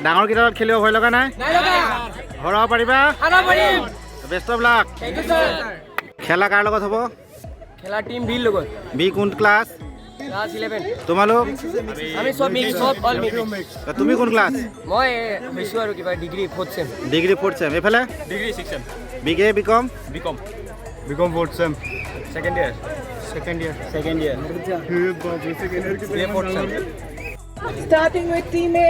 ডাঙৰ কিটাত খেলিব ভয় লগা নাই হৰাব পাৰিবা বেষ্ট অফ লাক খেলা কাৰ লগত হ'ব খেলা টিম বিৰ লগত বি কোন ক্লাছ ক্লাস 11 তোমালোক আমি সব মিক্স সব অল মিক্স তুমি কোন ক্লাছ মই হৈছো আৰু কিবা ডিগ্ৰী 4th সেম এফালে ডিগ্ৰী 6th সেম বিকে BCom BCom 4th sem second year ये 4th sem Starting with team A,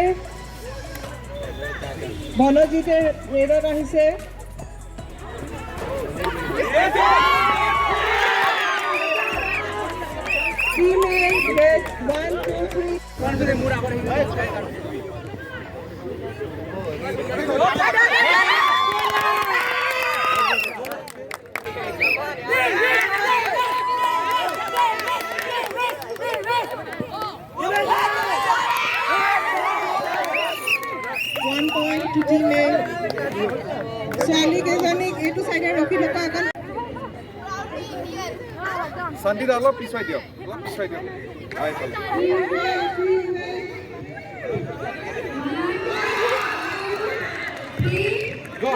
Bhanojite radar ahise. Team A, red 1, 2, 1 point to team A. Sally ke jani etu side e rakhi loka akan. Sandeep allo piswai dio. Ai chal. Go.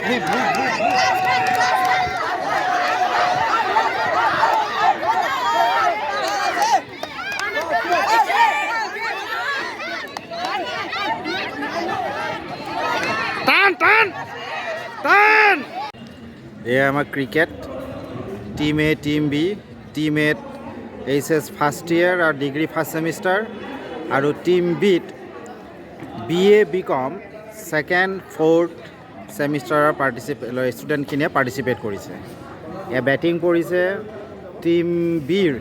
টান টান টান এয়া আমাৰ cricket team A team B team এত HS first year আৰু degree first semester আৰু team বিত BA BCom second fourth ছেমিষ্টাৰৰ ষ্টুডেণ্টখিনিয়ে পাৰ্টিচিপেট কৰিছে। এয়া বেটিং কৰিছে টিম বিৰ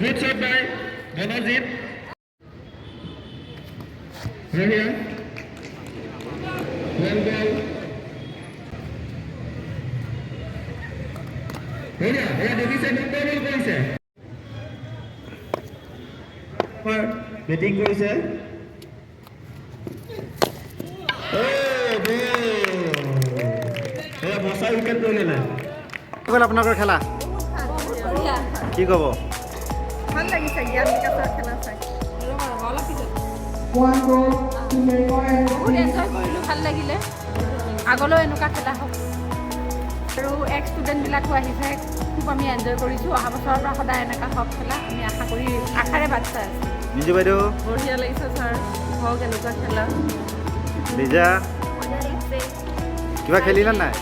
Good shot by Ganojit. Brilliant. Well ball. Brilliant. Yeah, the reset number will go, sir. Batting goal, sir. Oh, goal. Yeah, Masa wicket goal, na. গ'ল আপোনালোকৰ খেলা কি ক'ব? ভাল লাগিছে জ্ঞান বিকাশৰ খেলা চাই। বহুত এনজয় কৰিলোঁ, ভাল লাগিলে। আগলৈও এনেকুৱা খেলা হওক আৰু এক্স ষ্টুডেণ্টবিলাকো আহিছে, খুব আমি এনজয় কৰিছোঁ। অহা বছৰৰ পৰা সদায় এনেকুৱা হওক খেলা আমি আশাৰে বাট চাই আছোঁ। নিজু বাইদেউ বঢ়িয়া লাগিছে ছাৰ, হওক এনেকুৱা খেলা। লিজা কিবা খেলিলা নাই?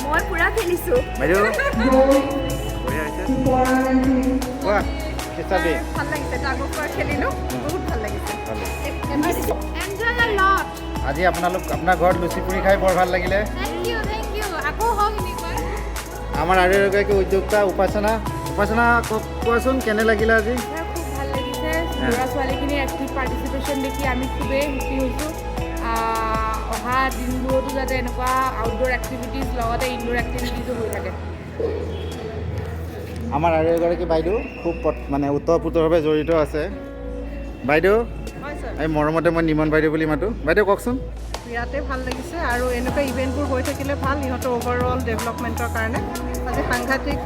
মই পূৰা খেলিছোঁ। বাইদেউ বঢ়িয়া হৈছে। কোৱা খিচাবি ভাল লাগিছে, আগৰ পৰা খেলিলোঁ, বহুত ভাল লাগিছে। এনজয় আ লট। আজি আপোনাৰ ঘৰত লুচি পুৰি খাই বৰ ভাল লাগিলে। থেংক ইউ আকৌ হওক এনেকুৱা। আমাৰ আৰু এগৰাকী উদ্যোক্তা উপাসনা কোৱাচোন কেনে লাগিলে আজি? খুব ভাল লাগিছে, ল'ৰা ছোৱালীখিনিৰ এক্টিভ পাৰ্টিচিপেশ্যন দেখি আমি খুবেই সুখী হৈছোঁ। অহা দিনবোৰতো যাতে এনেকুৱা আউটডোৰ এক্টিভিটিজ লগতে ইনডোৰ এক্টিভিটিজো হৈ থাকে। আমাৰ আৰু এগৰাকী বাইদেউ খুব মানে ওতঃপ্ৰোতভাৱে জড়িত আছে। বাইদেউ হয় ছাৰ, এই মৰমতে মই নিমন বাইদেউ বুলি মাতোঁ। বাইদেউ কওকচোন। বিৰাটেই ভাল লাগিছে আৰু এনেকুৱা ইভেণ্টবোৰ হৈ থাকিলে ভাল সিহঁতৰ অভাৰঅল ডেভেলপমেণ্টৰ কাৰণে। আজি সাংঘাতিক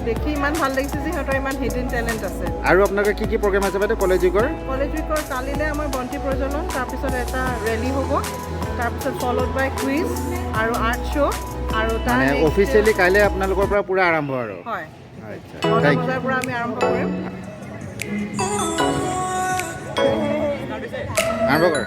দেখি ইমান ভাল লাগিছে যে সিহঁতৰ ইমান হিডেন টেলেণ্ট আছে। আৰু আপোনালোকৰ কি প্ৰগ্ৰেম আছে বাইদেউ কলেজ উইকৰ? কলেজ উইকৰ কালিলৈ আমাৰ বন্তি প্ৰজ্বলন, তাৰপিছত এটা ৰেলী হ'ব, তাৰপিছত ফল'ড বাই কুইজ আৰু আৰ্ট শ্ব' আৰু তাৰ মানে অফিচিয়েলি কাইলৈ আপোনালোকৰ পৰা পূৰা আৰম্ভ আৰু হয়, আচ্ছা 9টা বজাৰ পৰা আমি আৰম্ভ কৰিম। আৰম্ভ কৰ।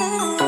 Oh